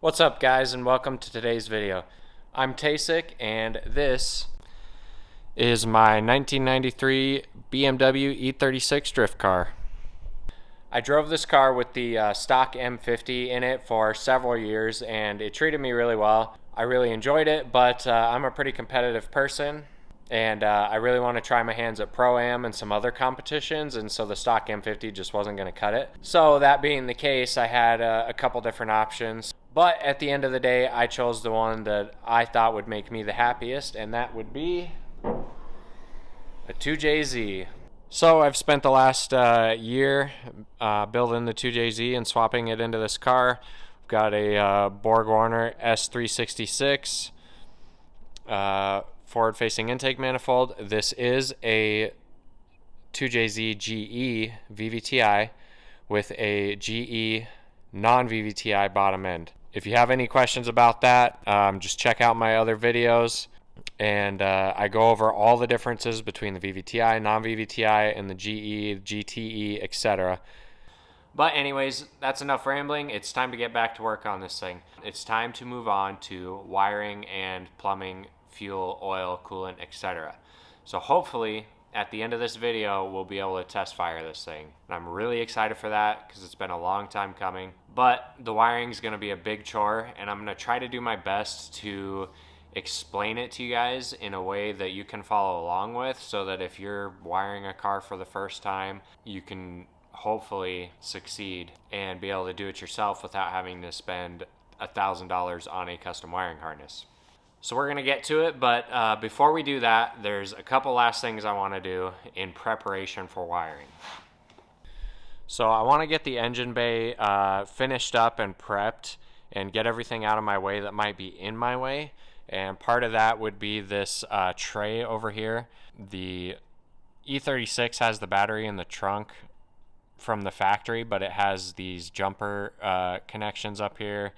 What's up guys, and welcome to today's video. I'm TACH and this is my 1993 BMW E36 drift car. I drove this car with the stock M50 in it for several years and it treated me really well. I really enjoyed it, but I'm a pretty competitive person and I really want to try my hands at Pro-Am and some other competitions, and so the stock M50 just wasn't going to cut it. So that being the case, I had a couple different options. But at the end of the day, I chose the one that I thought would make me the happiest, and that would be a 2JZ. So I've spent the last year building the 2JZ and swapping it into this car. I've got a Borg Warner S366 forward-facing intake manifold. This is a 2JZ GE VVTi with a GE non-VVTi bottom end. If you have any questions about that, just check out my other videos, and I go over all the differences between the VVTi, non-VVTi, and the GE, GTE, etc. But anyways, that's enough rambling. It's time to get back to work on this thing. It's time to move on to wiring and plumbing, fuel, oil, coolant, etc. So hopefully at the end of this video we'll be able to test fire this thing. And I'm really excited for that because it's been a long time coming. But the wiring is going to be a big chore, and I'm going to try to do my best to explain it to you guys in a way that you can follow along with, so that if you're wiring a car for the first time, you can hopefully succeed and be able to do it yourself without having to spend $1,000 on a custom wiring harness. So we're going to get to it, but before we do that, there's a couple last things I want to do in preparation for wiring. So I want to get the engine bay finished up and prepped and get everything out of my way that might be in my way. And part of that would be this tray over here. The E36 has the battery in the trunk from the factory, but it has these jumper connections up here.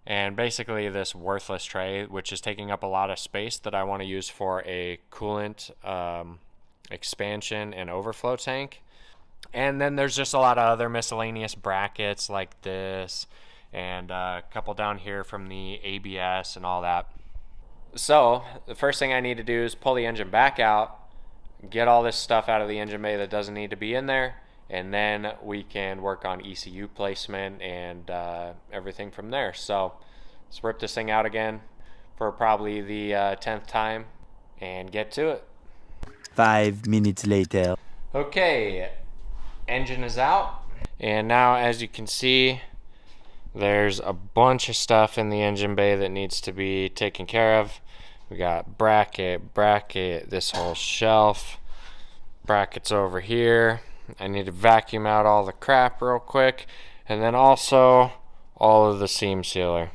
And basically this worthless tray, which is taking up a lot of space, that I want to use for a coolant expansion and overflow tank. And then there's just a lot of other miscellaneous brackets like this, and a couple down here from the ABS and all that. So the first thing I need to do is pull the engine back out, get all this stuff out of the engine bay that doesn't need to be in there, and then we can work on ECU placement and everything from there. So let's rip this thing out again for probably the 10th time and get to it. 5 minutes later. Okay, engine is out, and now as you can see, there's a bunch of stuff in the engine bay that needs to be taken care of. We got bracket, this whole shelf, brackets over here. I need to vacuum out all the crap real quick, and then also all of the seam sealer.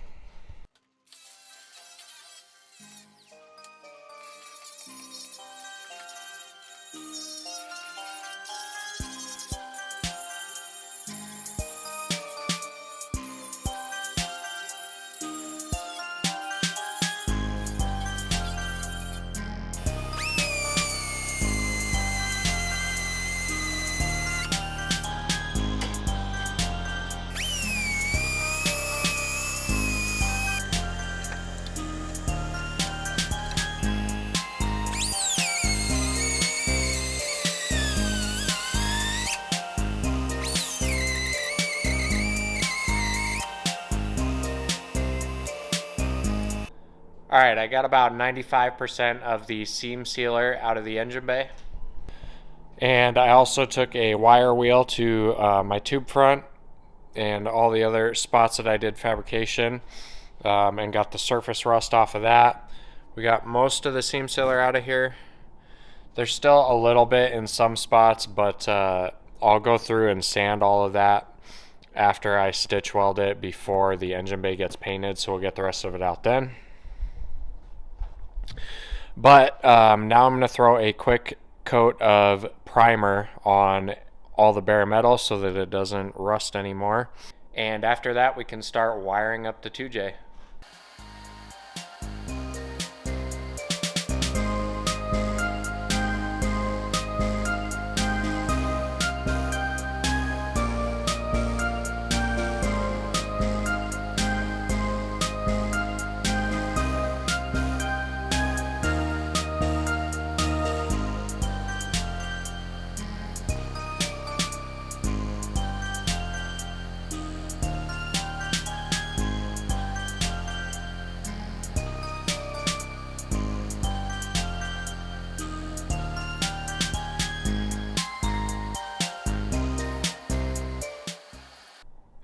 Alright, I got about 95% of the seam sealer out of the engine bay. And I also took a wire wheel to my tube front and all the other spots that I did fabrication, and got the surface rust off of that. We got most of the seam sealer out of here. There's still a little bit in some spots, but I'll go through and sand all of that after I stitch weld it before the engine bay gets painted, so we'll get the rest of it out then. But now I'm going to throw a quick coat of primer on all the bare metal so that it doesn't rust anymore. And after that we can start wiring up the 2J.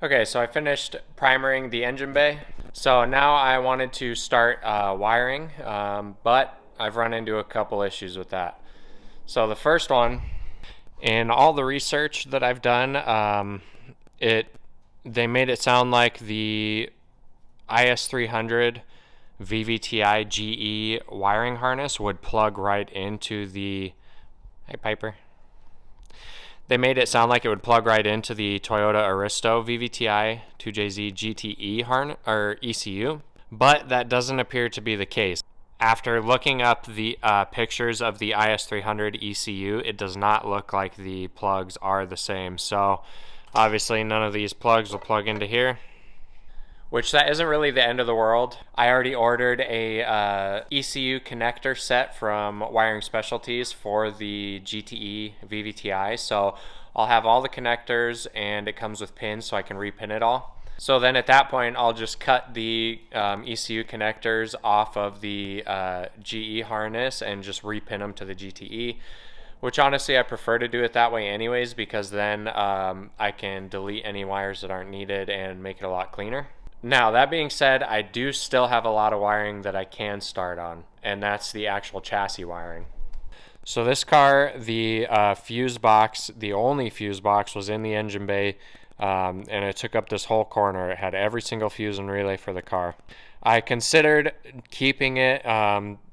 Okay, so I finished primering the engine bay. So now I wanted to start wiring, but I've run into a couple issues with that. So the first one, in all the research that I've done, they made it sound like the IS300 VVTi GE wiring harness would plug right into the... Hey, Piper. They made it sound like it would plug right into the Toyota Aristo VVTi 2JZ GTE harness or ECU, but that doesn't appear to be the case. After looking up the pictures of the IS300 ECU, it does not look like the plugs are the same. So obviously none of these plugs will plug into here, which that isn't really the end of the world. I already ordered a ECU connector set from Wiring Specialties for the GTE VVTi, so I'll have all the connectors and it comes with pins so I can repin it all. So then at that point I'll just cut the ECU connectors off of the GE harness and just repin them to the GTE, which honestly I prefer to do it that way anyways, because then I can delete any wires that aren't needed and make it a lot cleaner. Now, that being said, I do still have a lot of wiring that I can start on, and that's the actual chassis wiring. So this car, the fuse box, the only fuse box, was in the engine bay, and it took up this whole corner. It had every single fuse and relay for the car. I considered keeping it,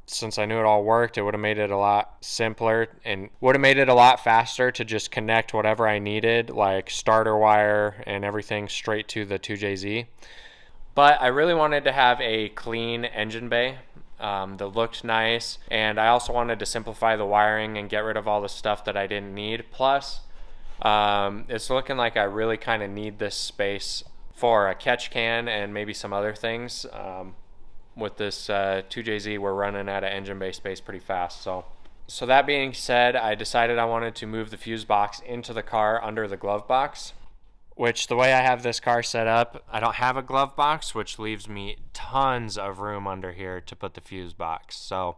since I knew it all worked. It would have made it a lot simpler and would have made it a lot faster to just connect whatever I needed, like starter wire and everything, straight to the 2JZ. But I really wanted to have a clean engine bay that looked nice, and I also wanted to simplify the wiring and get rid of all the stuff that I didn't need. Plus, it's looking like I really kind of need this space for a catch can and maybe some other things. With this 2JZ, we're running out of engine bay space pretty fast. So that being said, I decided I wanted to move the fuse box into the car under the glove box. Which, the way I have this car set up, I don't have a glove box, which leaves me tons of room under here to put the fuse box. So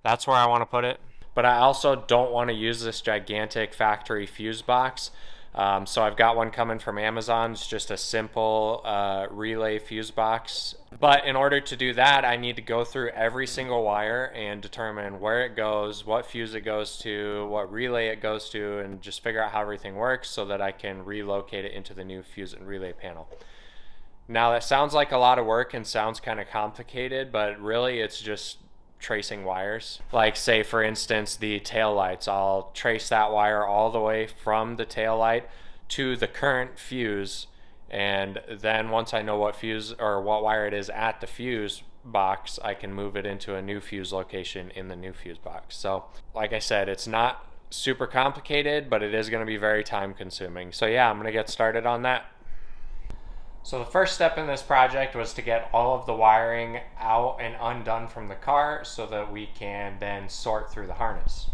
that's where I want to put it. But I also don't want to use this gigantic factory fuse box. So I've got one coming from Amazon. It's just a simple relay fuse box. But in order to do that, I need to go through every single wire and determine where it goes, what fuse it goes to, what relay it goes to, and just figure out how everything works so that I can relocate it into the new fuse and relay panel. Now that sounds like a lot of work and sounds kind of complicated, but really it's just tracing wires. Like, say for instance the tail lights, I'll trace that wire all the way from the tail light to the current fuse, and then once I know what fuse or what wire it is at the fuse box, I can move it into a new fuse location in the new fuse box. So like I said, it's not super complicated, but it is going to be very time consuming. So yeah, I'm going to get started on that. So the first step in this project was to get all of the wiring out and undone from the car so that we can then sort through the harness.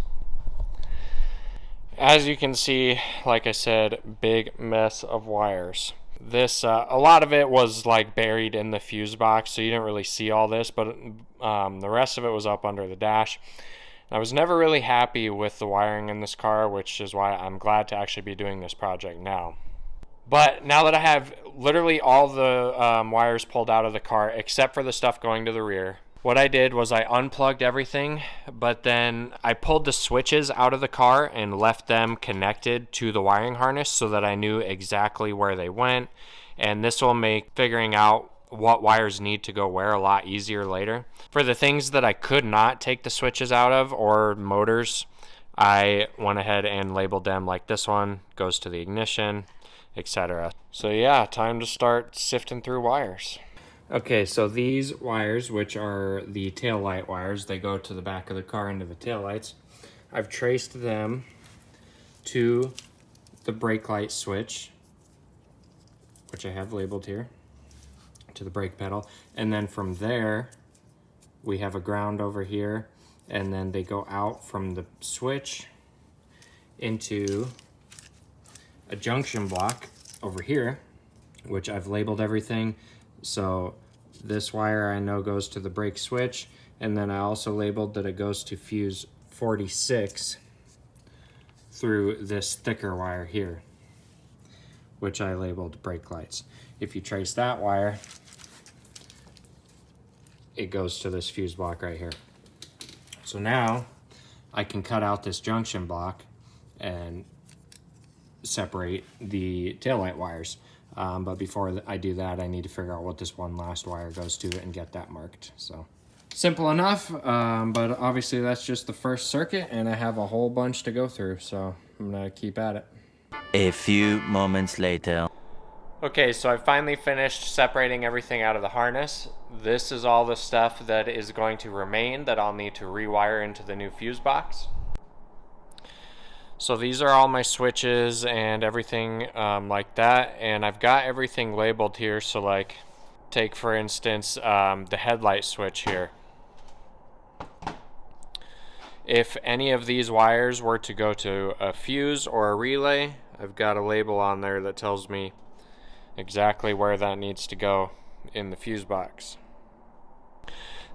As you can see, like I said, big mess of wires. This, a lot of it was like buried in the fuse box, so you didn't really see all this, but the rest of it was up under the dash. I was never really happy with the wiring in this car, which is why I'm glad to actually be doing this project now. But now that I have literally all the wires pulled out of the car, except for the stuff going to the rear, what I did was I unplugged everything, but then I pulled the switches out of the car and left them connected to the wiring harness so that I knew exactly where they went. And this will make figuring out what wires need to go where a lot easier later. For the things that I could not take the switches out of, or motors, I went ahead and labeled them, like this one goes to the ignition, etc. So yeah, time to start sifting through wires. Okay, so these wires, which are the tail light wires, they go to the back of the car into the tail lights. I've traced them to the brake light switch, which I have labeled here, to the brake pedal. And then from there, we have a ground over here, and then they go out from the switch into a junction block over here, which I've labeled everything. So this wire I know goes to the brake switch, and then I also labeled that it goes to fuse 46 through this thicker wire here, which I labeled brake lights. If you trace that wire, it goes to this fuse block right here. So now I can cut out this junction block and separate the taillight wires. But before I do that, I need to figure out what this one last wire goes to and get that marked. So simple enough, but obviously that's just the first circuit and I have a whole bunch to go through, so I'm gonna keep at it. A few moments later. Okay, so I finally finished separating everything out of the harness. This is all the stuff that is going to remain that I'll need to rewire into the new fuse box. So these are all my switches and everything like that, and I've got everything labeled here. So like, take for instance the headlight switch here. If any of these wires were to go to a fuse or a relay, I've got a label on there that tells me exactly where that needs to go in the fuse box.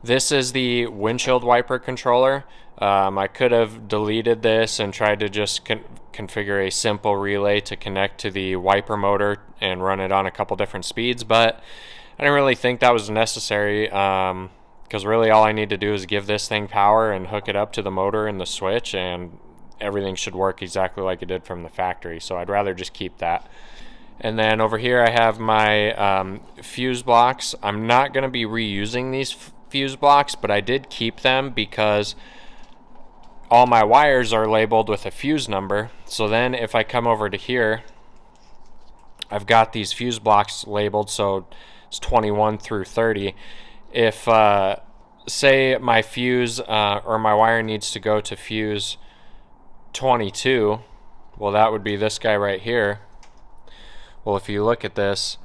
This is the windshield wiper controller. I could have deleted this and tried to just configure a simple relay to connect to the wiper motor and run it on a couple different speeds, but I didn't really think that was necessary, because really all I need to do is give this thing power and hook it up to the motor and the switch, and everything should work exactly like it did from the factory. So I'd rather just keep that. And then over here I have my fuse blocks. I'm not going to be reusing these fuse blocks, but I did keep them because all my wires are labeled with a fuse number. So then if I come over to here, I've got these fuse blocks labeled, so it's 21 through 30. If say my fuse or my wire needs to go to fuse 22, well, that would be this guy right here. Well, if you look at this,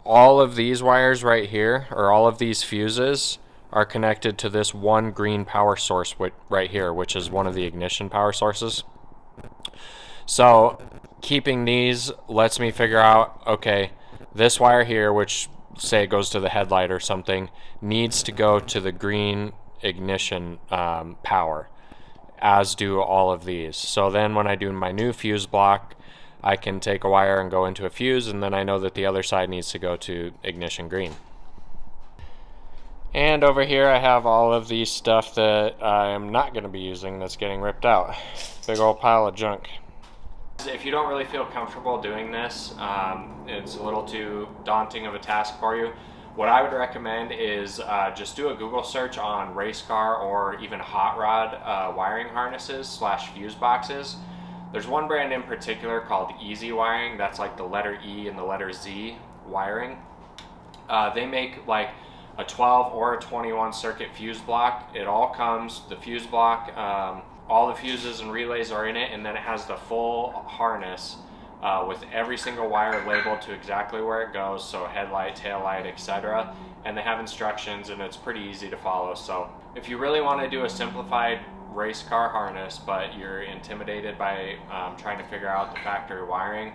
all of these wires right here, or all of these fuses, are connected to this one green power source right here, which is one of the ignition power sources. So keeping these lets me figure out, okay, this wire here, which say it goes to the headlight or something, needs to go to the green ignition power, as do all of these. So then when I do my new fuse block, I can take a wire and go into a fuse, and then I know that the other side needs to go to ignition green. And over here I have all of the stuff that I am not going to be using that's getting ripped out. Big old pile of junk. If you don't really feel comfortable doing this, it's a little too daunting of a task for you, what I would recommend is just do a Google search on race car or even hot rod wiring harnesses / fuse boxes. There's one brand in particular called Easy Wiring. That's like the letter E and the letter Z wiring. They make like a 12 or a 21 circuit fuse block. It all comes, the fuse block, all the fuses and relays are in it, and then it has the full harness with every single wire labeled to exactly where it goes, so headlight, tail light, etc. And they have instructions, and it's pretty easy to follow. So if you really want to do a simplified race car harness, but you're intimidated by trying to figure out the factory wiring,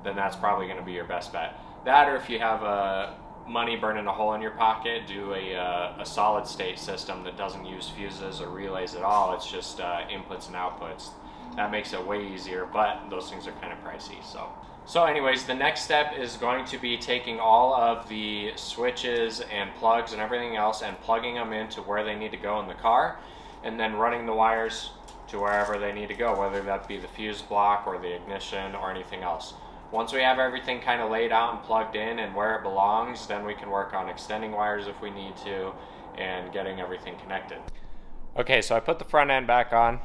then that's probably going to be your best bet. That, or if you have money burning a hole in your pocket, do a solid state system that doesn't use fuses or relays at all. It's just inputs and outputs. That makes it way easier, but those things are kind of pricey. So anyways, the next step is going to be taking all of the switches and plugs and everything else and plugging them into where they need to go in the car, and then running the wires to wherever they need to go, whether that be the fuse block or the ignition or anything else. Once we have everything kind of laid out and plugged in and where it belongs, then we can work on extending wires if we need to and getting everything connected. Okay, so I put the front end back on.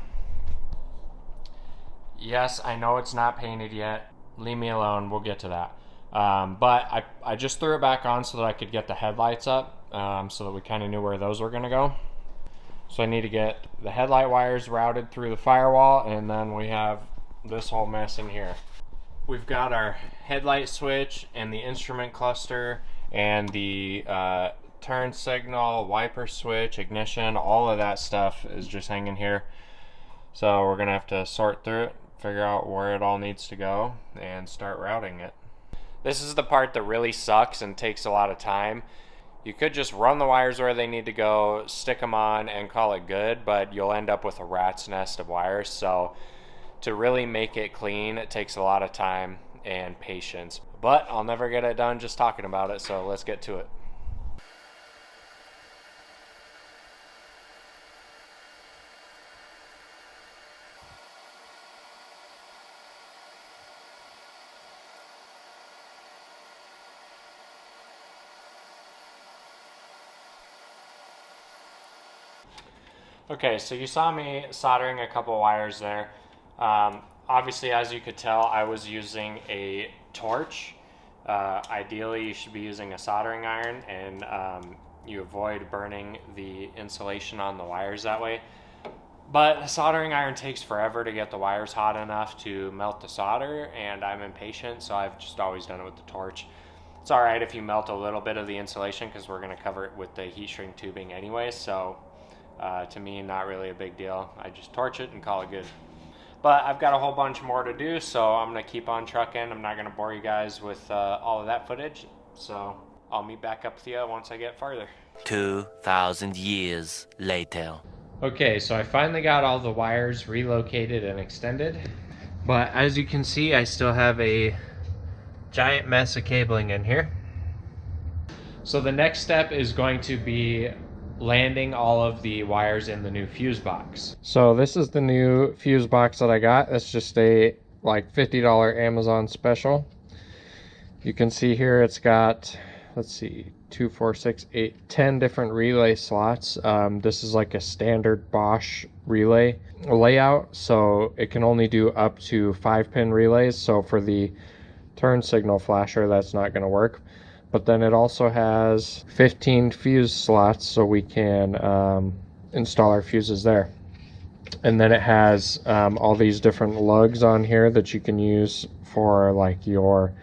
Yes, I know it's not painted yet. Leave me alone, we'll get to that. But I just threw it back on so that I could get the headlights up, so that we kind of knew where those were going to go. So I need to get the headlight wires routed through the firewall, and then we have this whole mess in here. We've got our headlight switch and the instrument cluster and the turn signal, wiper switch, ignition, all of that stuff is just hanging here. So we're gonna have to sort through it, figure out where it all needs to go, and start routing it. This is the part that really sucks and takes a lot of time. You could just run the wires where they need to go, stick them on, and call it good, but you'll end up with a rat's nest of wires. So to really make it clean, it takes a lot of time. and patience. But I'll never get it done just talking about it, so let's get to it. Okay, so you saw me soldering a couple wires there. Obviously, as you could tell, I was using a torch. Ideally, you should be using a soldering iron, and you avoid burning the insulation on the wires that way. But the soldering iron takes forever to get the wires hot enough to melt the solder, and I'm impatient, so I've just always done it with the torch. It's alright if you melt a little bit of the insulation because we're going to cover it with the heat shrink tubing anyway, so to me, not really a big deal. I just torch it and call it good. But I've got a whole bunch more to do, so I'm going to keep on trucking. I'm not going to bore you guys with all of that footage, so I'll meet back up with you once I get farther. 2,000 years later. Okay, so I finally got all the wires relocated and extended, but as you can see, I still have a giant mess of cabling in here. So the next step is going to be landing all of the wires in the new fuse box. So this is the new fuse box that I got. It's just a like $50 Amazon special. You can see here it's got, let's see, 2, 4, 6, 8, 10 different relay slots. This is like a standard Bosch relay layout, so it can only do up to 5-pin relays. So for the turn signal flasher, that's not going to work. But then it also has 15 fuse slots, so we can install our fuses there. And then it has all these different lugs on here that you can use for like your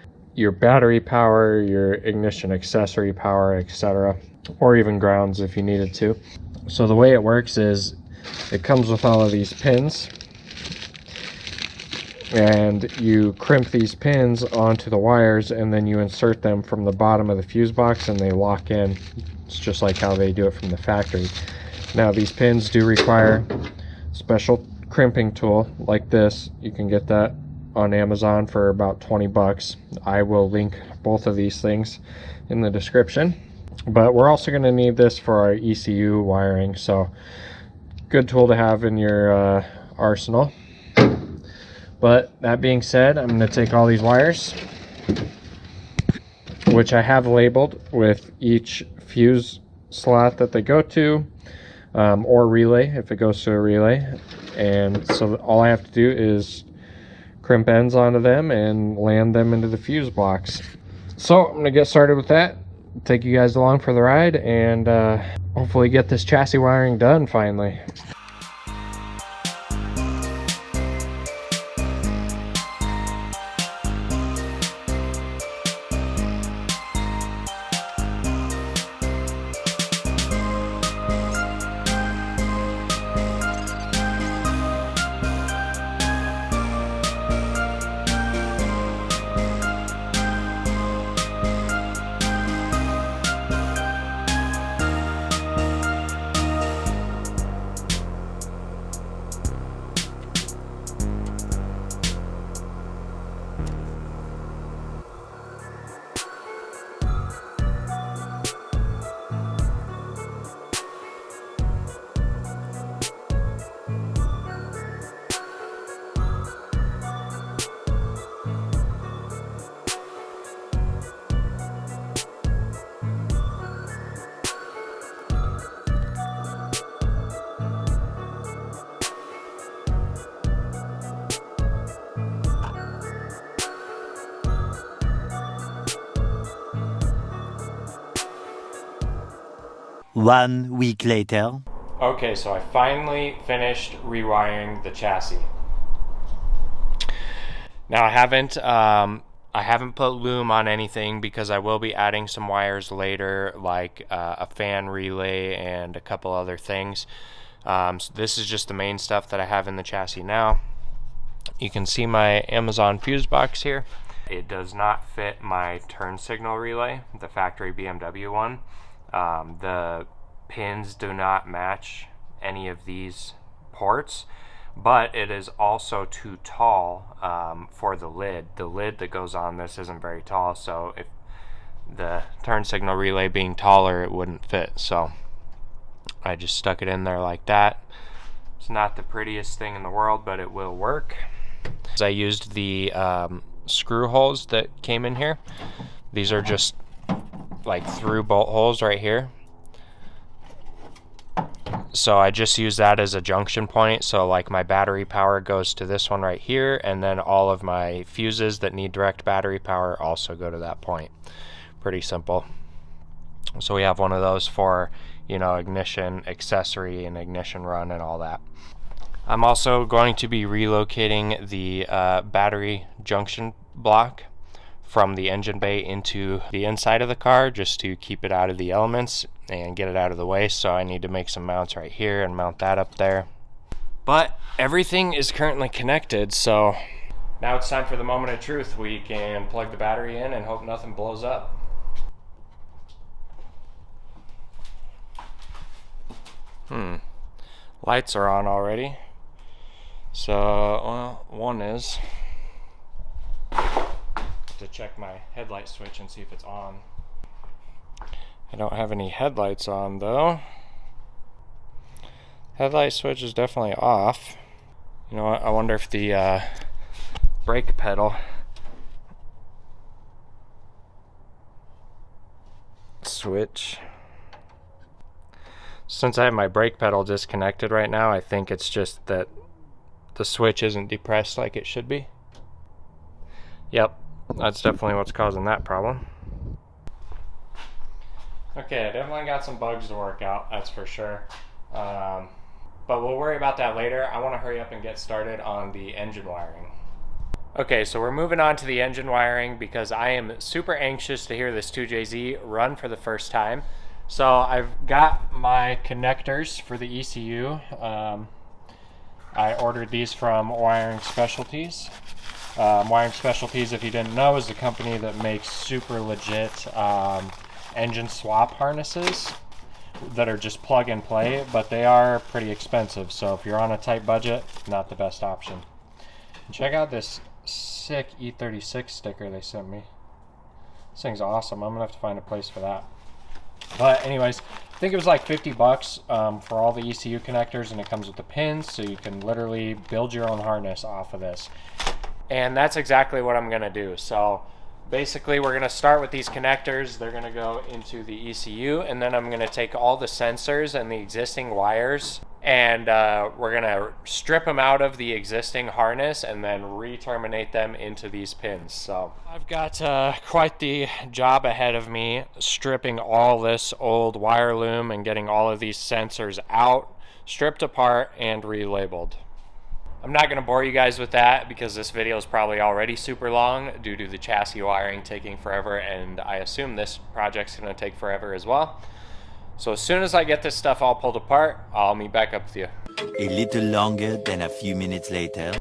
battery power, your ignition accessory power, etc., or even grounds if you needed to. So the way it works is it comes with all of these pins, and you crimp these pins onto the wires, and then you insert them from the bottom of the fuse box and they lock in. It's just like how they do it from the factory. Now these pins do require special crimping tool like this. You can get that on Amazon for about 20 bucks. I will link both of these things in the description. But we're also going to need this for our ECU wiring, so good tool to have in your arsenal. But that being said, I'm going to take all these wires, which I have labeled with each fuse slot that they go to, or relay if it goes to a relay. And so all I have to do is crimp ends onto them and land them into the fuse box. So I'm going to get started with that, take you guys along for the ride, and hopefully get this chassis wiring done finally. One week later. Okay, so I finally finished rewiring the chassis. Now I haven't put loom on anything because I will be adding some wires later, like a fan relay and a couple other things. So this is just the main stuff that I have in the chassis now. You can see my Amazon fuse box here. It does not fit my turn signal relay, the factory BMW one. The pins do not match any of these ports, but it is also too tall for the lid. The lid that goes on this isn't very tall, so if the turn signal relay being taller, it wouldn't fit. So I just stuck it in there like that. It's not the prettiest thing in the world, but it will work. I used the screw holes that came in here. These are just like through bolt holes right here. So I just use that as a junction point. So like my battery power goes to this one right here, and then all of my fuses that need direct battery power also go to that point. Pretty simple. So we have one of those for, you know, ignition accessory and ignition run and all that. I'm also going to be relocating the battery junction block from the engine bay into the inside of the car just to keep it out of the elements and get it out of the way. So I need to make some mounts right here and mount that up there. But everything is currently connected, so now it's time for the moment of truth. We can plug the battery in and hope nothing blows up. Lights are on already. So, well, one is. To check my headlight switch and see if it's on. I don't have any headlights on though. Headlight switch is definitely off. You know what? I wonder if the brake pedal switch. Since I have my brake pedal disconnected right now, I think it's just that the switch isn't depressed like it should be. Yep, that's definitely what's causing that problem. Okay, I definitely got some bugs to work out, that's for sure. But we'll worry about that later. I want to hurry up and get started on the engine wiring. Okay, so we're moving on to the engine wiring because I am super anxious to hear this 2JZ run for the first time. So I've got my connectors for the ECU. I ordered these from Wiring Specialties. Wiring Specialties, if you didn't know, is a company that makes super legit engine swap harnesses that are just plug and play, but they are pretty expensive. So if you're on a tight budget, not the best option. And check out this sick E36 sticker they sent me. This thing's awesome. I'm gonna have to find a place for that. But anyways, I think it was like 50 bucks for all the ECU connectors, and it comes with the pins, so you can literally build your own harness off of this. And that's exactly what I'm gonna do. So basically we're gonna start with these connectors. They're gonna go into the ECU, and then I'm gonna take all the sensors and the existing wires, and we're gonna strip them out of the existing harness and then re-terminate them into these pins. So I've got quite the job ahead of me, stripping all this old wire loom and getting all of these sensors out, stripped apart, and relabeled. I'm not going to bore you guys with that because this video is probably already super long due to the chassis wiring taking forever, and I assume this project's going to take forever as well. So as soon as I get this stuff all pulled apart, I'll meet back up with you. A little longer than a few minutes later.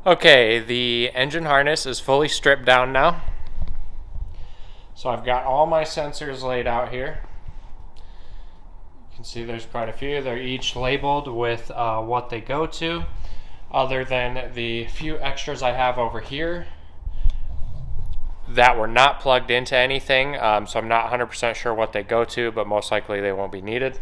Okay, the engine harness is fully stripped down now. So I've got all my sensors laid out here. You can see there's quite a few. They're each labeled with what they go to, other than the few extras I have over here that were not plugged into anything, so I'm not 100% sure what they go to, but most likely they won't be needed.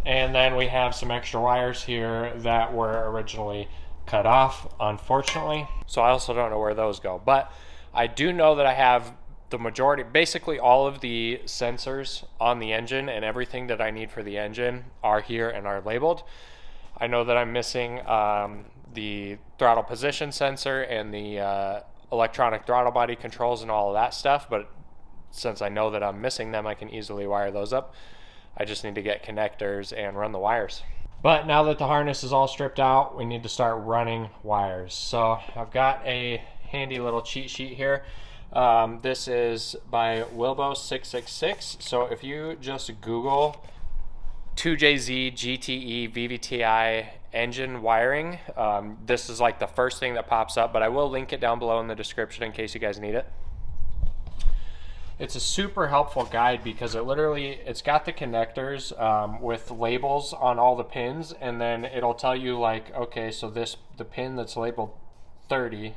And then we have some extra wires here that were originally cut off, unfortunately, so I also don't know where those go. But I do know that I have the majority, basically all of the sensors on the engine, and everything that I need for the engine are here and are labeled. I know that I'm missing the throttle position sensor and the electronic throttle body controls and all of that stuff, but since I know that I'm missing them, I can easily wire those up. I just need to get connectors and run the wires. But now that the harness is all stripped out, we need to start running wires. So I've got a handy little cheat sheet here. This is by Wilbo 666. So if you just Google 2JZ GTE VVTi engine wiring, this is like the first thing that pops up, but I will link it down below in the description in case you guys need it. It's a super helpful guide because it's got the connectors with labels on all the pins, and then it'll tell you like, okay, so the pin that's labeled 30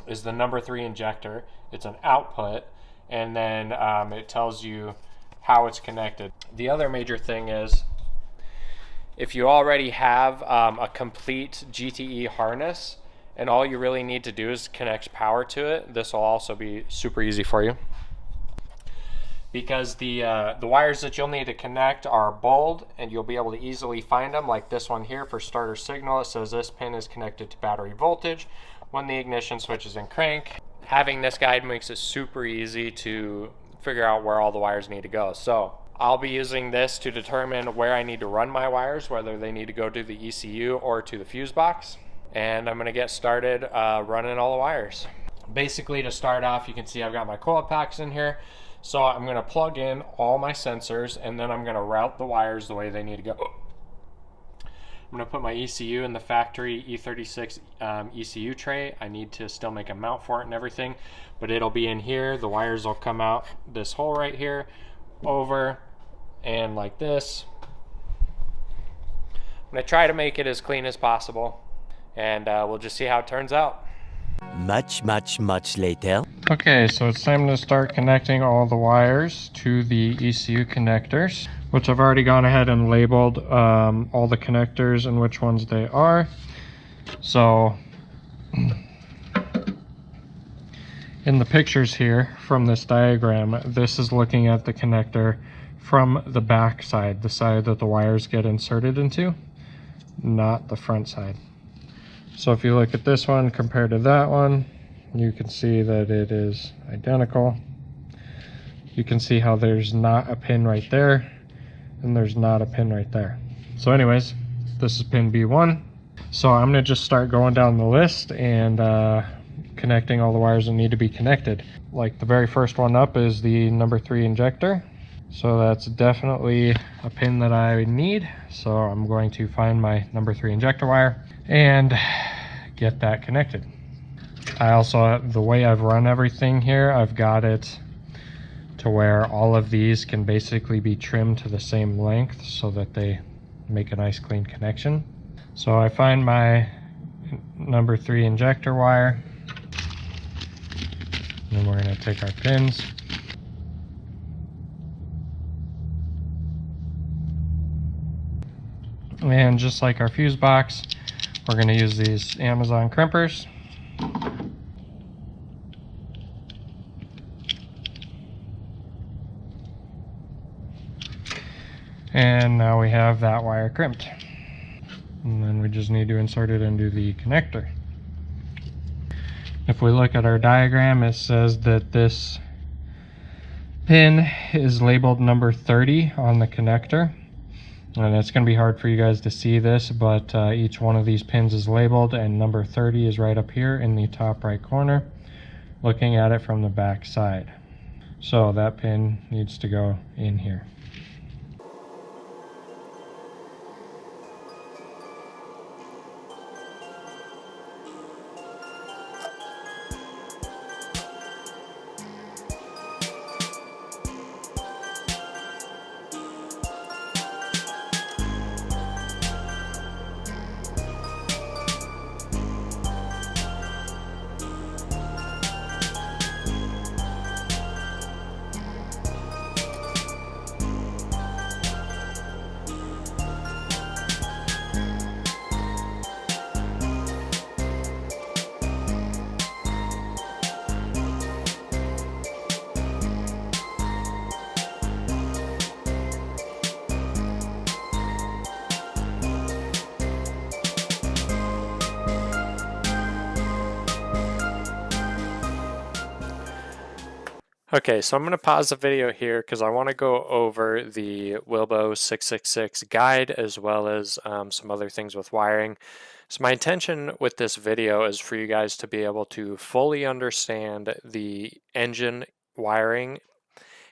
is the number 3 injector. It's an output, and then it tells you how it's connected. The other major thing is, if you already have a complete GTE harness and all you really need to do is connect power to it, this will also be super easy for you. Because the wires that you'll need to connect are bold, and you'll be able to easily find them, like this one here for starter signal. It says this pin is connected to battery voltage when the ignition switch is in crank. Having this guide makes it super easy to figure out where all the wires need to go. So I'll be using this to determine where I need to run my wires, whether they need to go to the ECU or to the fuse box. And I'm going to get started running all the wires. Basically, to start off, you can see I've got my coil packs in here. So I'm going to plug in all my sensors, and then I'm going to route the wires the way they need to go. I'm going to put my ECU in the factory E36 ECU tray. I need to still make a mount for it and everything, but it'll be in here. The wires will come out this hole right here, over, and like this. I'm going to try to make it as clean as possible, and we'll just see how it turns out. Much later. Okay, so it's time to start connecting all the wires to the ECU connectors, which I've already gone ahead and labeled all the connectors and which ones they are. So in the pictures here from this diagram, this is looking at the connector from the back side, the side that the wires get inserted into, not the front side. So if you look at this one compared to that one, you can see that it is identical. You can see how there's not a pin right there, and there's not a pin right there. So anyways, this is pin B1. So I'm gonna just start going down the list and connecting all the wires that need to be connected. Like the very first one up is the number 3 injector. So that's definitely a pin that I need. So I'm going to find my number 3 injector wire and get that connected. I also, the way I've run everything here, I've got it to where all of these can basically be trimmed to the same length so that they make a nice clean connection. So I find my number 3 injector wire, and then we're going to take our pins. And just like our fuse box, we're going to use these Amazon crimpers. And now we have that wire crimped. And then we just need to insert it into the connector. If we look at our diagram, it says that this pin is labeled number 30 on the connector. And it's going to be hard for you guys to see this, but each one of these pins is labeled, and number 30 is right up here in the top right corner, looking at it from the back side. So that pin needs to go in here. Okay, so I'm going to pause the video here because I want to go over the Wilbo 666 guide as well as some other things with wiring. So my intention with this video is for you guys to be able to fully understand the engine wiring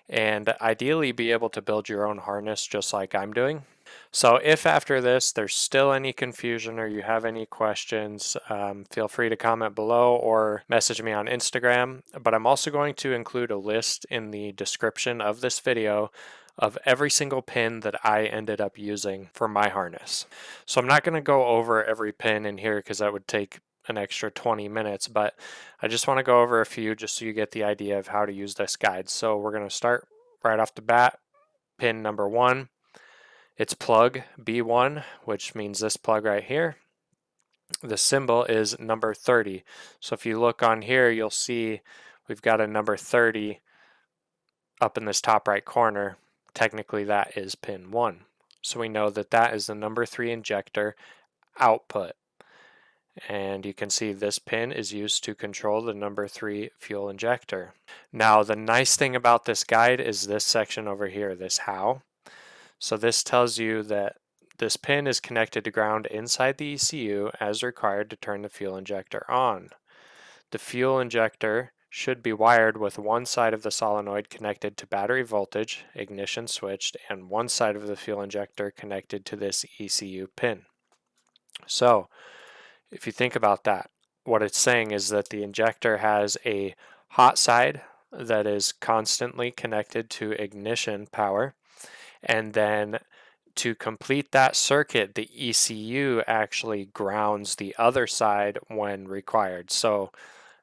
and ideally be able to build your own harness just like I'm doing. So if after this there's still any confusion or you have any questions, feel free to comment below or message me on Instagram. But I'm also going to include a list in the description of this video of every single pin that I ended up using for my harness. So I'm not going to go over every pin in here because that would take an extra 20 minutes, but I just want to go over a few just so you get the idea of how to use this guide. So we're going to start right off the bat. Pin number 1, it's plug B1, which means this plug right here. The symbol is number 30. So if you look on here, you'll see we've got a number 30 up in this top right corner. Technically that is pin 1. So we know that that is the number 3 injector output. And you can see this pin is used to control the number 3 fuel injector. Now the nice thing about this guide is this section over here, this how. So this tells you that this pin is connected to ground inside the ECU as required to turn the fuel injector on. The fuel injector should be wired with one side of the solenoid connected to battery voltage, ignition switched, and one side of the fuel injector connected to this ECU pin. So if you think about that, what it's saying is that the injector has a hot side that is constantly connected to ignition power, and then to complete that circuit, the ECU actually grounds the other side when required. So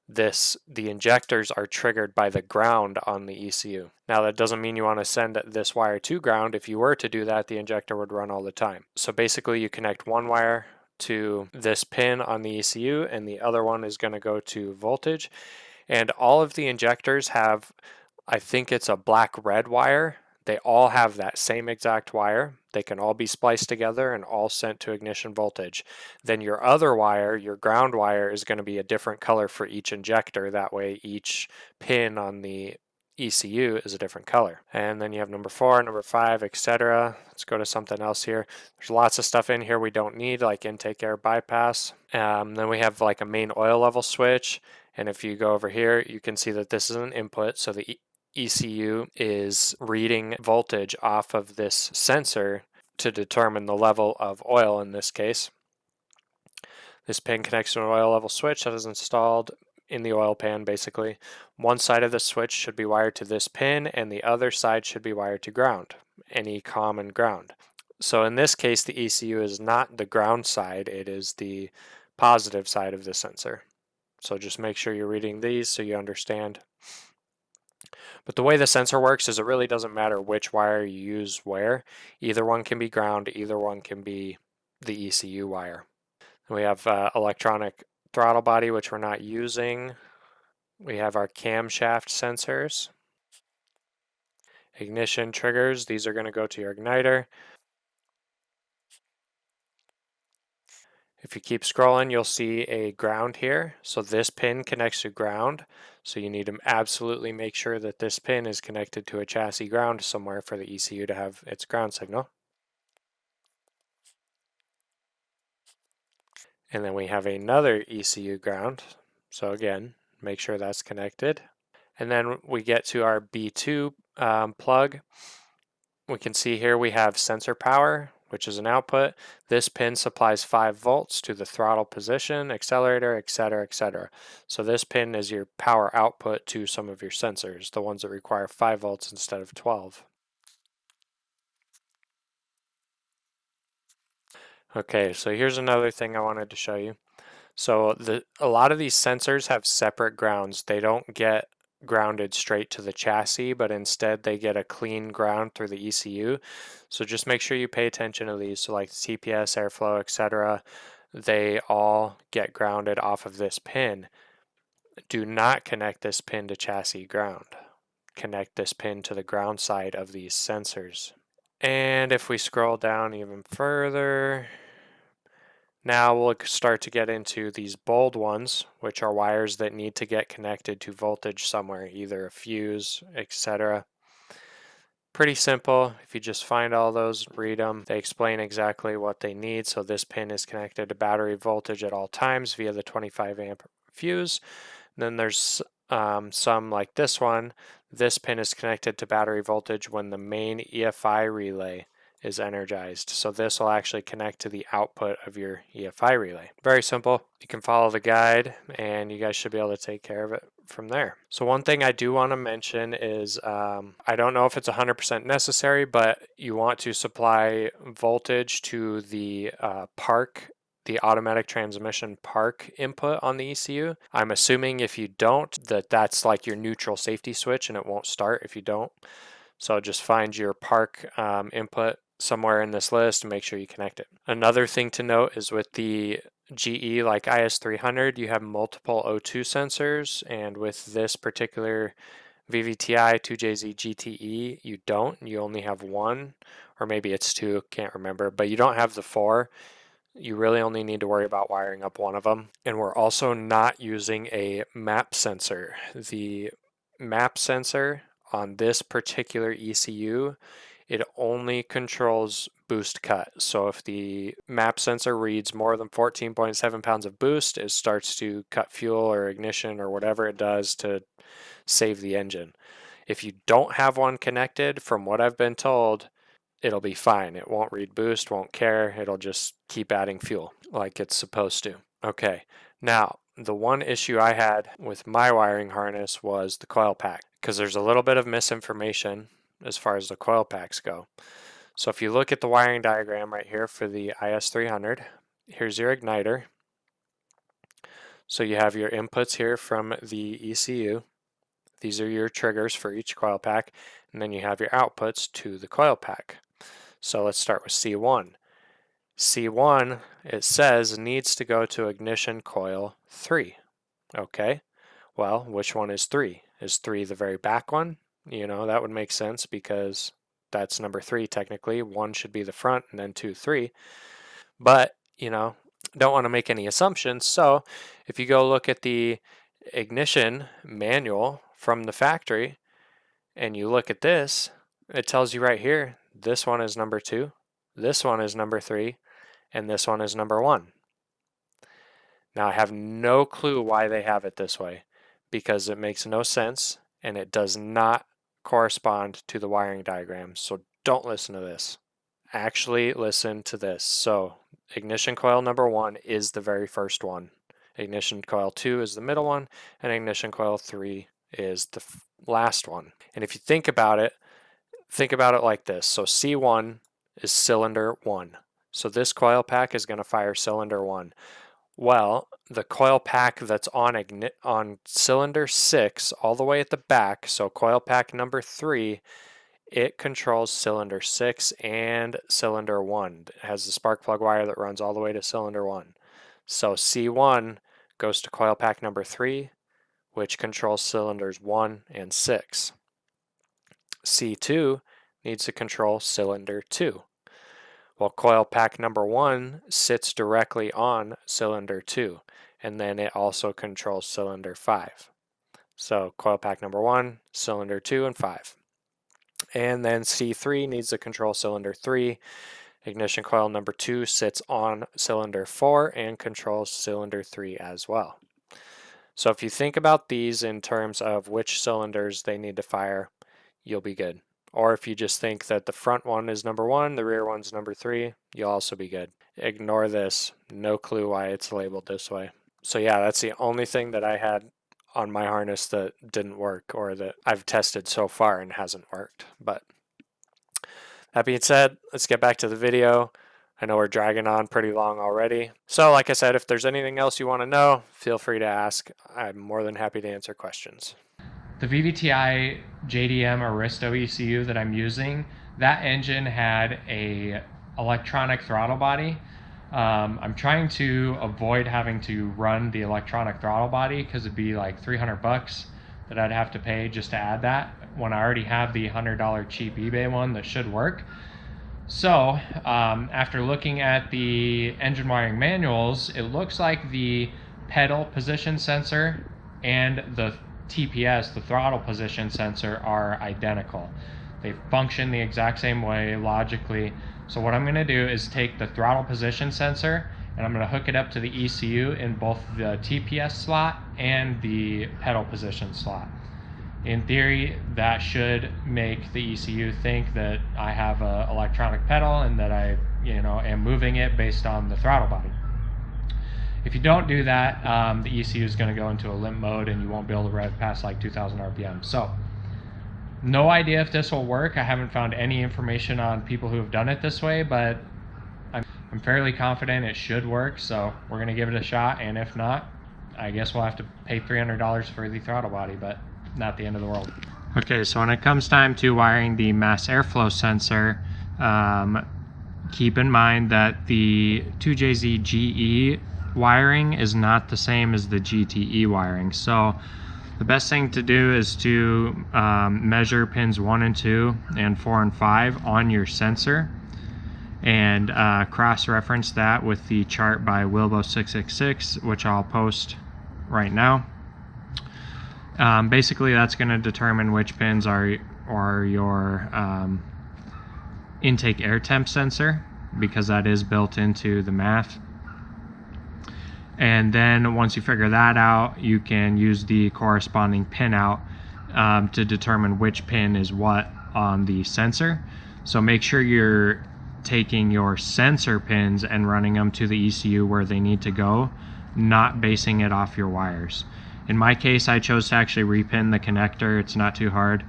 the injectors are triggered by the ground on the ECU. Now that doesn't mean you want to send this wire to ground. If you were to do that, the injector would run all the time. So basically you connect one wire to this pin on the ECU and the other one is going to go to voltage. And all of the injectors have, I think it's a black-red wire. They all have that same exact wire. They can all be spliced together and all sent to ignition voltage. Then your other wire, your ground wire, is going to be a different color for each injector. That way each pin on the ECU is a different color. And then you have number 4, number 5, etc. Let's go to something else here. There's lots of stuff in here we don't need, like intake air bypass. Then we have like a main oil level switch. And if you go over here, you can see that this is an input. So the ECU is reading voltage off of this sensor to determine the level of oil in this case. This pin connects to an oil level switch that is installed in the oil pan basically. One side of the switch should be wired to this pin and the other side should be wired to ground, any common ground. So in this case the ECU is not the ground side, it is the positive side of the sensor. So just make sure you're reading these so you understand. But the way the sensor works is it really doesn't matter which wire you use where. Either one can be ground, either one can be the ECU wire. And we have electronic throttle body, which we're not using. We have our camshaft sensors. Ignition triggers, these are going to go to your igniter. If you keep scrolling, you'll see a ground here. So this pin connects to ground. So you need to absolutely make sure that this pin is connected to a chassis ground somewhere for the ECU to have its ground signal. And then we have another ECU ground. So again, make sure that's connected. And then we get to our B2 plug. We can see here we have sensor power, which is an output. This pin supplies 5 volts to the throttle position, accelerator, etc., etc. So this pin is your power output to some of your sensors, the ones that require 5 volts instead of 12. Okay, so here's another thing I wanted to show you. So a lot of these sensors have separate grounds. They don't get grounded straight to the chassis, but instead they get a clean ground through the ECU. So just make sure you pay attention to these. So like TPS, airflow, etc., they all get grounded off of this pin. Do not connect this pin to chassis ground. Connect this pin to the ground side of these sensors. And if we scroll down even further, now we'll start to get into these bold ones, which are wires that need to get connected to voltage somewhere, either a fuse, etc. Pretty simple. If you just find all those, read them. They explain exactly what they need. So this pin is connected to battery voltage at all times via the 25 amp fuse. And then there's some like this one. This pin is connected to battery voltage when the main EFI relay is energized. So this will actually connect to the output of your EFI relay. Very simple. You can follow the guide and you guys should be able to take care of it from there. So one thing I do want to mention is I don't know if it's 100% necessary, but you want to supply voltage to the park, the automatic transmission park input on the ECU. I'm assuming if you don't, that's like your neutral safety switch and it won't start if you don't. So just find your park input somewhere in this list and make sure you connect it. Another thing to note is with the GE like IS300, you have multiple O2 sensors, and with this particular VVTi 2JZ GTE, you don't. You only have one, or maybe it's two, can't remember, but you don't have the four. You really only need to worry about wiring up one of them. And we're also not using a map sensor. The map sensor on this particular ECU, it only controls boost cut. So if the map sensor reads more than 14.7 pounds of boost, it starts to cut fuel or ignition or whatever it does to save the engine. If you don't have one connected, from what I've been told, it'll be fine. It won't read boost, won't care. It'll just keep adding fuel like it's supposed to. Okay, now the one issue I had with my wiring harness was the coil pack, because there's a little bit of misinformation as far as the coil packs go. So if you look at the wiring diagram right here for the IS300, here's your igniter. So you have your inputs here from the ECU. These are your triggers for each coil pack, and then you have your outputs to the coil pack. So let's start with C1. C1, it says, needs to go to ignition coil 3. Okay, well, which one is 3? Is 3 the very back one? You know, that would make sense because that's number 3 technically. 1 should be the front and then 2, 3. But, you know, don't want to make any assumptions. So if you go look at the ignition manual from the factory and you look at this, it tells you right here, this one is number 2, this one is number 3, and this one is number 1. Now I have no clue why they have it this way, because it makes no sense and it does not correspond to the wiring diagram. So don't listen to this. Actually listen to this. So ignition coil number 1 is the very first one. Ignition coil 2 is the middle one, and ignition coil 3 is the last one. And if you think about it like this. So C1 is cylinder 1. So this coil pack is going to fire cylinder 1. Well, the coil pack that's on cylinder 6 all the way at the back, so coil pack number 3, it controls cylinder 6 and cylinder 1. It has the spark plug wire that runs all the way to cylinder 1. So C1 goes to coil pack number 3, which controls cylinders 1 and 6. C2 needs to control cylinder 2. Well, coil pack number 1 sits directly on cylinder 2, and then it also controls cylinder 5. So coil pack number 1, cylinder 2, and 5. And then C3 needs to control cylinder 3. Ignition coil number 2 sits on cylinder 4 and controls cylinder 3 as well. So if you think about these in terms of which cylinders they need to fire, you'll be good. Or if you just think that the front one is number 1, the rear one's number 3, you'll also be good. Ignore this. No clue why it's labeled this way. So yeah, that's the only thing that I had on my harness that didn't work, or that I've tested so far and hasn't worked. But that being said, let's get back to the video. I know we're dragging on pretty long already. So like I said, if there's anything else you want to know, feel free to ask. I'm more than happy to answer questions. The VVTi JDM Aristo ECU that I'm using, that engine had a electronic throttle body. I'm trying to avoid having to run the electronic throttle body because it'd be like $300 that I'd have to pay just to add that when I already have the $100 cheap eBay one that should work. So after looking at the engine wiring manuals, it looks like the pedal position sensor and the TPS, the throttle position sensor, are identical. They function the exact same way logically. So what I'm going to do is take the throttle position sensor and I'm going to hook it up to the ECU in both the TPS slot and the pedal position slot. In theory, that should make the ECU think that I have an electronic pedal and that I, am moving it based on the throttle body. If you don't do that, the ECU is going to go into a limp mode and you won't be able to rev past like 2,000 RPM. So, no idea if this will work. I haven't found any information on people who have done it this way, but I'm fairly confident it should work. So we're going to give it a shot, and if not, I guess we'll have to pay $300 for the throttle body, but not the end of the world. Okay, so when it comes time to wiring the mass airflow sensor, keep in mind that the 2JZ GE wiring is not the same as the GTE wiring. So the best thing to do is to measure pins 1 and 2 and 4 and 5 on your sensor, and cross-reference that with the chart by Wilbo 666, which I'll post right now. Basically, that's going to determine which pins are your intake air temp sensor, because that is built into the math. And then once you figure that out, you can use the corresponding pinout to determine which pin is what on the sensor. So make sure you're taking your sensor pins and running them to the ECU where they need to go, not basing it off your wires. In my case, I chose to actually repin the connector. It's not too hard.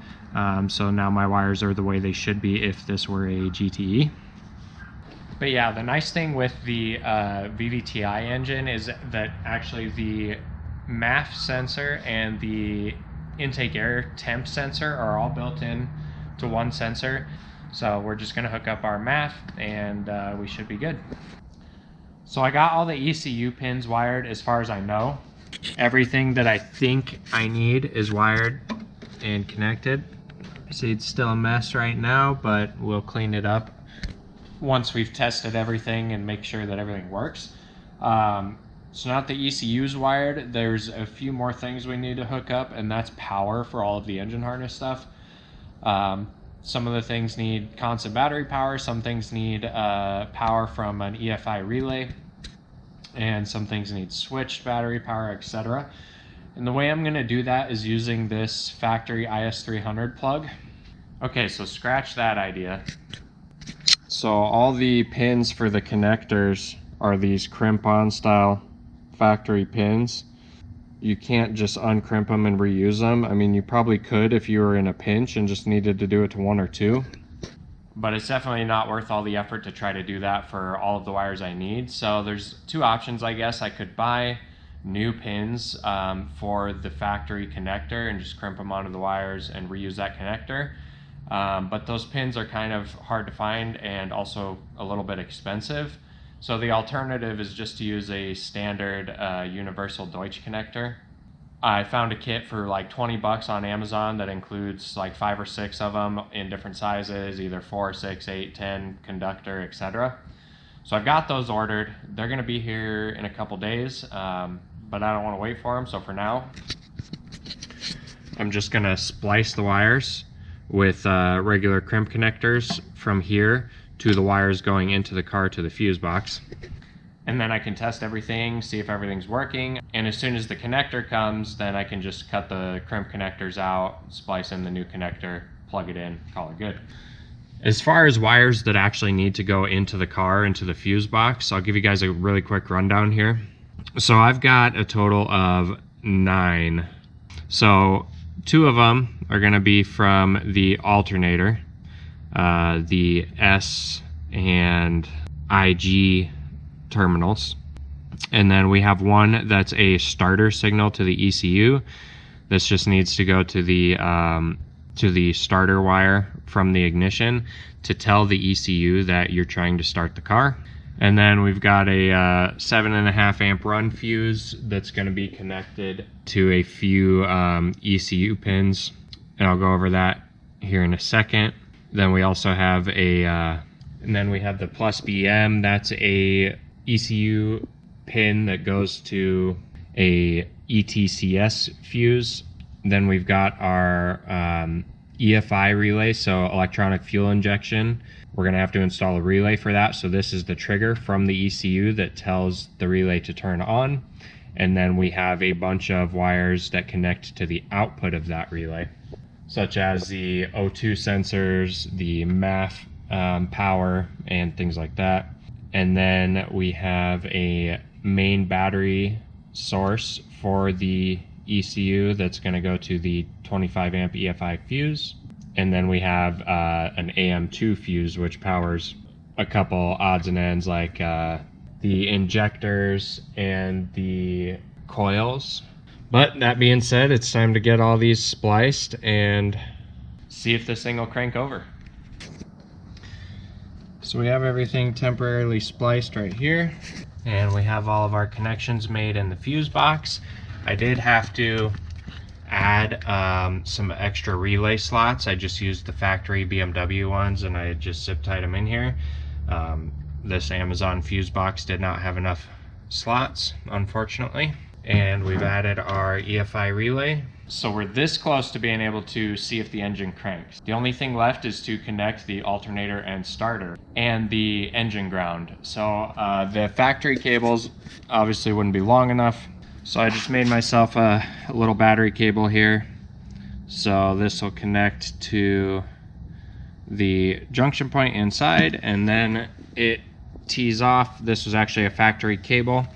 So now my wires are the way they should be if this were a GTE. But yeah, the nice thing with the VVTi engine is that actually the MAF sensor and the intake air temp sensor are all built in to one sensor. So we're just going to hook up our MAF and we should be good. So I got all the ECU pins wired as far as I know. Everything that I think I need is wired and connected. See, it's still a mess right now, but we'll clean it up once we've tested everything and make sure that everything works. So now that the ECU's wired, there's a few more things we need to hook up, and that's power for all of the engine harness stuff. Some of the things need constant battery power, some things need power from an EFI relay, and some things need switched battery power, etc. And the way I'm going to do that is using this factory IS300 plug. Okay, so scratch that idea. So all the pins for the connectors are these crimp-on style factory pins. You can't just uncrimp them and reuse them. I mean, you probably could if you were in a pinch and just needed to do it to 1 or 2. But it's definitely not worth all the effort to try to do that for all of the wires I need. So there's 2 options, I guess. I could buy new pins for the factory connector and just crimp them onto the wires and reuse that connector. But those pins are kind of hard to find and also a little bit expensive. So the alternative is just to use a standard universal Deutsch connector. I found a kit for like 20 bucks on Amazon that includes like 5 or 6 of them in different sizes, either 4, 6, 8, 10, conductor, etc. So I've got those ordered. They're going to be here in a couple days, but I don't want to wait for them. So for now, I'm just going to splice the wires with regular crimp connectors from here to the wires going into the car to the fuse box. And then I can test everything, see if everything's working. And as soon as the connector comes, then I can just cut the crimp connectors out, splice in the new connector, plug it in, call it good. As far as wires that actually need to go into the car, into the fuse box, I'll give you guys a really quick rundown here. So I've got a total of 9. So 2 of them are going to be from the alternator, the S and IG terminals. And then we have one that's a starter signal to the ECU. This just needs to go to the starter wire from the ignition to tell the ECU that you're trying to start the car. And then we've got a 7.5 amp run fuse that's going to be connected to a few ECU pins, and I'll go over that here in a second. Then we also have and then we have the plus BM. That's a ECU pin that goes to a ETCS fuse. Then we've got our EFI relay, so electronic fuel injection. We're going to have to install a relay for that. So this is the trigger from the ECU that tells the relay to turn on. And then we have a bunch of wires that connect to the output of that relay, such as the O2 sensors, the MAF power, and things like that. And then we have a main battery source for the ECU that's going to go to the 25 amp EFI fuse. And then we have an AM2 fuse, which powers a couple odds and ends like the injectors and the coils. But that being said, it's time to get all these spliced and see if this thing will crank over. So we have everything temporarily spliced right here, and we have all of our connections made in the fuse box. I did have to add some extra relay slots. I just used the factory BMW ones and I just zip tied them in here. This Amazon fuse box did not have enough slots, unfortunately. And we've added our EFI relay. So we're this close to being able to see if the engine cranks. The only thing left is to connect the alternator and starter and the engine ground. So the factory cables obviously wouldn't be long enough. So I just made myself a little battery cable here. So this will connect to the junction point inside, and then it tees off. This was actually a factory cable.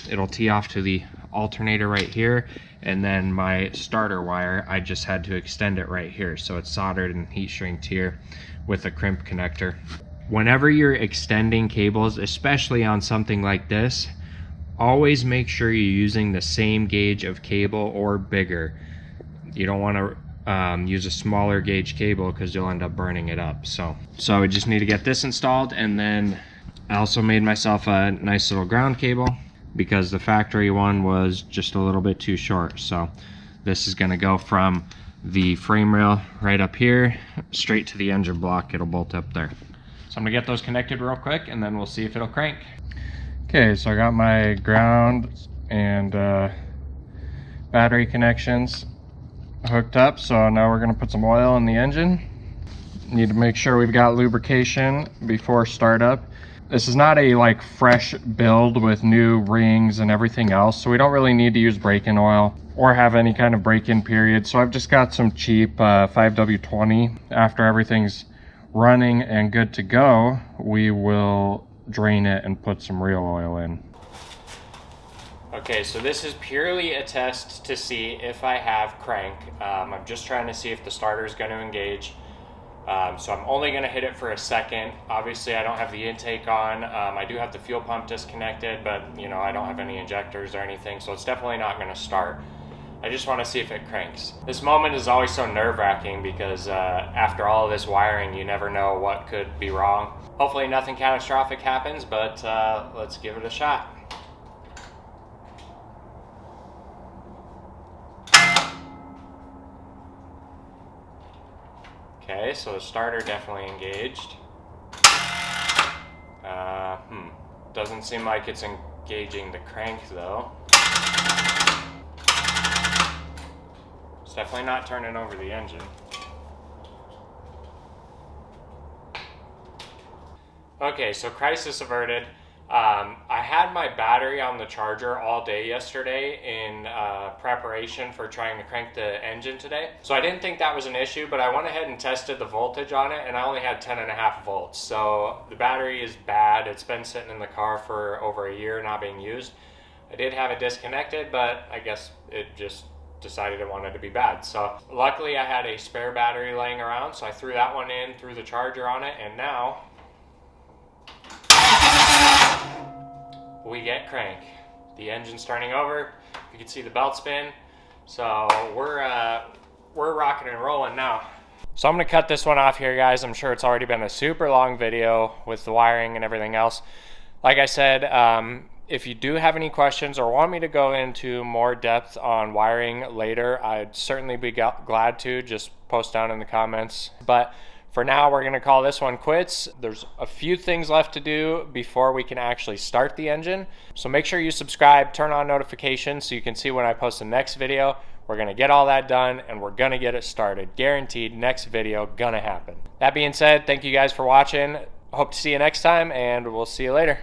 It'll tee off to the alternator right here, and then my starter wire, I just had to extend it right here. So it's soldered and heat shrinked here with a crimp connector. Whenever you're extending cables, especially on something like this, always make sure you're using the same gauge of cable or bigger. You don't want to use a smaller gauge cable because you'll end up burning it up. So we just need to get this installed, and then I also made myself a nice little ground cable because the factory one was just a little bit too short. So this is going to go from the frame rail right up here straight to the engine block. It'll bolt up there. So I'm gonna get those connected real quick and then we'll see if it'll crank. Okay, so I got my ground and battery connections hooked up. So now we're gonna put some oil in the engine. Need to make sure we've got lubrication before startup. This is not a like fresh build with new rings and everything else, so we don't really need to use break-in oil or have any kind of break-in period. So I've just got some cheap 5W20. After everything's running and good to go, we will drain it and put some real oil in. Okay, so this is purely a test to see if I have crank. I'm just trying to see if the starter is going to engage. So I'm only going to hit it for a second. Obviously I don't have the intake on. I do have the fuel pump disconnected, but you know, I don't have any injectors or anything, so it's definitely not going to start. I just want to see if it cranks. This moment is always so nerve-wracking because after all of this wiring, you never know what could be wrong. Hopefully nothing catastrophic happens, but let's give it a shot. Okay, so the starter definitely engaged. Doesn't seem like it's engaging the crank though. It's definitely not turning over the engine. Okay, so crisis averted. I had my battery on the charger all day yesterday in preparation for trying to crank the engine today. So I didn't think that was an issue, but I went ahead and tested the voltage on it and I only had 10.5 volts. So the battery is bad. It's been sitting in the car for over a year not being used. I did have it disconnected, but I guess it just decided it wanted to be bad. So luckily I had a spare battery laying around, so I threw that one in, threw the charger on it, and now we get crank. The engine's turning over. You can see the belt spin. So we're rocking and rolling now. So I'm gonna cut this one off here, guys. I'm sure it's already been a super long video with the wiring and everything else. Like I said, if you do have any questions or want me to go into more depth on wiring later, I'd certainly be glad to. Just post down in the comments. But for now, we're gonna call this one quits. There's a few things left to do before we can actually start the engine. So make sure you subscribe, turn on notifications so you can see when I post the next video. We're gonna get all that done and we're gonna get it started. Guaranteed, next video gonna happen. That being said, thank you guys for watching. Hope to see you next time and we'll see you later.